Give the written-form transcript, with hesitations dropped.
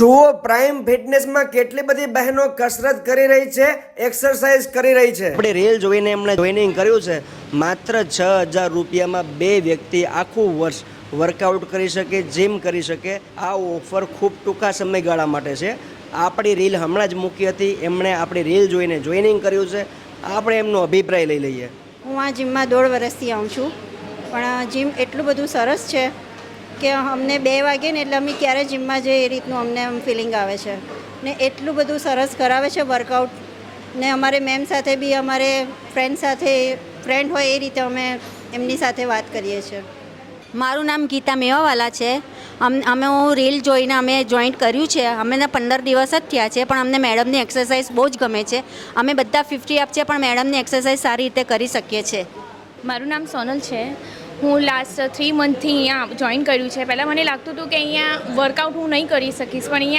જુઓ પ્રાઇમ ફિટનેસમાં કેટલી બધી બહેનો કસરત કરી રહી છે, એક્સરસાઇઝ કરી રહી છે। આપણે રીલ જોઈને એમણે જોઈનિંગ કર્યું છે। માત્ર 6,000 રૂપિયામાં 2 વ્યક્તિ આખું વર્ષ વર્કઆઉટ કરી શકે, જીમ કરી શકે। આ ઓફર ખૂબ ટૂંકા સમયગાળા માટે છે। આપણી રીલ હમણાં જ મૂકી હતી, એમણે આપણી રીલ જોઈને જોઈનિંગ કર્યું છે। આપણે એમનો અભિપ્રાય લઈ લઈએ। હું આ જીમમાં 1.5 વર્ષથી આવું છું, પણ જીમ એટલું બધું સરસ છે કે અમને 2 વાગે ને એટલે અમે ક્યારે જીમમાં જઈએ એ રીતનું અમને ફિલિંગ આવે છે ને એટલું બધું સરસ કરાવે છે વર્કઆઉટ ને અમારે મેમ સાથે બી અમારે ફ્રેન્ડ હોય એ રીતે અમે એમની સાથે વાત કરીએ છીએ। મારું નામ ગીતા મેવાવાલા છે। અમે હું રીલ જોઈને અમે જોઈન્ટ કર્યું છે। અમને 15 દિવસ જ થયા છે, પણ અમને મેડમની એક્સરસાઇઝ બહુ જ ગમે છે। અમે બધા 50 અપ છે, પણ મેડમની એક્સરસાઇઝ સારી રીતે કરી શકીએ છીએ। મારું નામ સોનલ છે। હું લાસ્ટ 3 મંથથી અહીંયા જોઈન કર્યું છે। પહેલાં મને લાગતું હતું કે અહીંયા વર્કઆઉટ હું નહીં કરી શકીશ, પણ અહીંયા